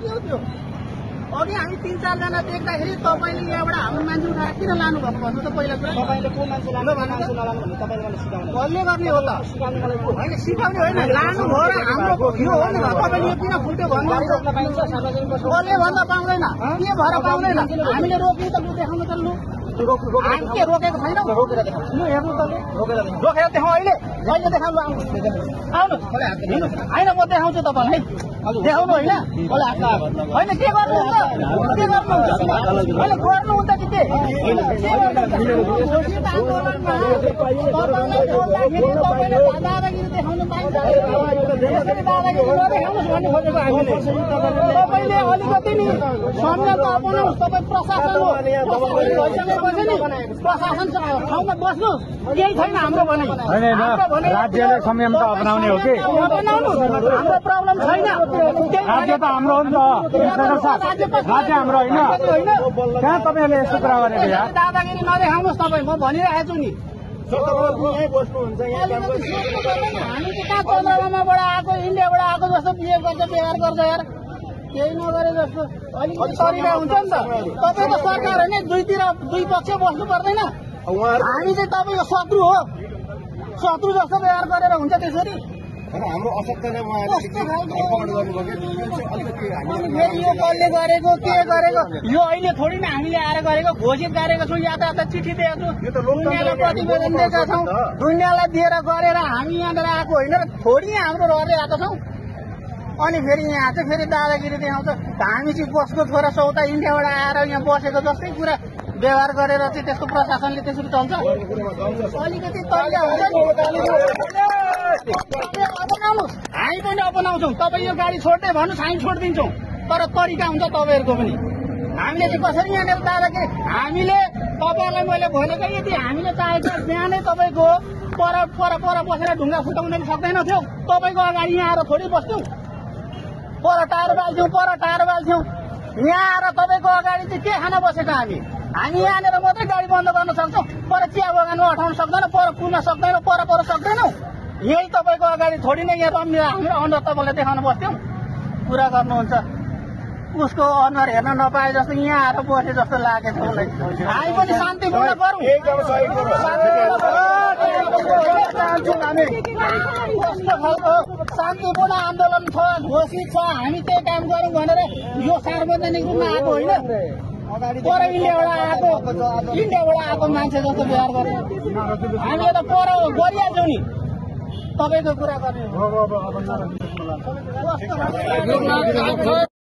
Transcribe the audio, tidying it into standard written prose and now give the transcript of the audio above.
के हो त्यो? अघि हामी 3-4 जना देख्दाखेरि तपाईले यहाँबाट हाम्रो मान्छे उठाएर किन लानु भएको भन्नु त पहिला कुरा। तपाईले को मान्छे लानु मान्छे नलानु भन्ने तपाईले मलाई सिकाउनु। कसले गर्ने हो त? होइन सिकाउने होइन, लानु भयो र हाम्रो यो हो नि। तपाईले यो किन फुट्यो भन्नुहुन्छ? कसले भन्दा पाउँदैन, के भएर पाउँदैन? हामीले रोक्यौँ त लु देखाउनु त लु। हामी के रोकेको छैनौँ? रोकेर देखाउनु। लु हेर्नु त लु। रोकेर देखाउँ अहिले देखाउनु आउनुहोस्। होइन म देखाउँछु तपाईँलाई। देखाउनु होइन होइन के गर्नुहुन्छ? के गर्नुहुन्छ? अहिले गर्नुहुन्छ कि के? घोषित आन्दोलनमा तपाईँलाई बोल्दाखेरि तपाईँले दादागिरी देखाउनु पाइन्छ। यसरी दादागिरी नदेखाउनुहोस् भन्ने खोजेको हामीले। तपाईँले अलिकति नि संयम अपनाउनुहोस्। तपाईँ प्रशासन हो, भइसकेपछि नि प्रशासन ठाउँमा बस्नुहोस्। केही छैन हाम्रो भनाइ। राज्यले संयम त अपनाउने हो कि हाम्रो प्रब्लम छैन। राज्य त हाम्रो हो नि त। राज्य हाम्रो होइन, कहाँ तपाईँले यस्तो कुरा गरेको यार? दादागिरी नदेखाउनुहोस् तपाईँ, म भनिरहेको छु नि। यहीँ बस्नुहुन्छ यहाँ काम गर्नु। हामी त कहाँ चन्द्रमाबाट आएको, इन्डियाबाट आएको जस्तो बिहेभ गर्छ, व्यवहार गर्छ यार। केही नगरे जस्तो अलिकति तरिका हुन्छ नि त। तपाईँ त सरकार होइन, दुई पक्ष बस्नु पर्दैन। हामी चाहिँ तपाईँको शत्रु हो। शत्रु जस्तो व्यवहार गरेर हुन्छ त्यसरी? हाम्रो असक्तले फेरि यो कसले गरेको, के गरेको? यो अहिले थोरै न हामीले आएर गरेको, घोषित गरेको छौँ। यातायात चिठी दिएको छु, दुनियाँलाई प्रतिवेदन दिएका छौँ। दुनियाँलाई दिएर गरेर हामी यहाँनिर आएको होइन र थोरै हाम्रो रहरै आएको छौँ। अनि फेरि यहाँ चाहिँ फेरि दादागिरी देखाउँछ। हामी चाहिँ बसको छोरा सौता इन्डियाबाट आएर यहाँ बसेको जस्तै कुरा व्यवहार गरेर चाहिँ त्यस्तो प्रशासनले त्यसरी चल्छ? अलिकति तरिका हुन्छ नि। अपनाउनुहोस्, हामी पनि अपनाउँछौँ। तपाईँ यो गाडी छोड्दै भन्नुहोस्, हामी छोडिदिन्छौँ। तर तरिका हुन्छ तपाईँहरूको पनि। हामीले चाहिँ कसरी यहाँनिर दादागिरी? हामीले तपाईँहरूलाई मैले भनेको यदि हामीले चाहेको बिहानै तपाईँको पर पर पर बसेर ढुङ्गा फुटाउन सक्दैन थियो। तपाईँको अगाडि यहाँ आएर थोरै बस्थ्यौँ। पर टायर बाल्थ्यौँ। यहाँ आएर तपाईँको अगाडि चाहिँ के खान बसेको हामी यहाँनिर मात्रै गाडी बन्द गर्न सक्छौँ। पर चिया बगानमा अठाउन सक्दैन, पर पुग्न सक्दैन, पर सक्दैनौँ। यही तपाईँको अगाडि थोरै नै यहाँ हाम्रो अनुहार तपाईँलाई देखाउन बस्थ्यौँ। कुरा गर्नुहुन्छ, उसको अनुहार हेर्न नपाए जस्तो यहाँ आएर बसे जस्तो लागेको छ मलाई। हामी पनि शान्तिपूर्ण गरौँ। कस्तो खालको शान्तिपूर्ण आन्दोलन छ, घोषित छ, हामी त्यही काम गरौँ भनेर यो सार्वजनिक रूपमा आएको होइन। पर इन्डियाबाट आएको मान्छे जस्तो व्यवहार गर्छ। हामीले त पर गरिहाल्छौँ नि तपाईँको कुरा गर्ने।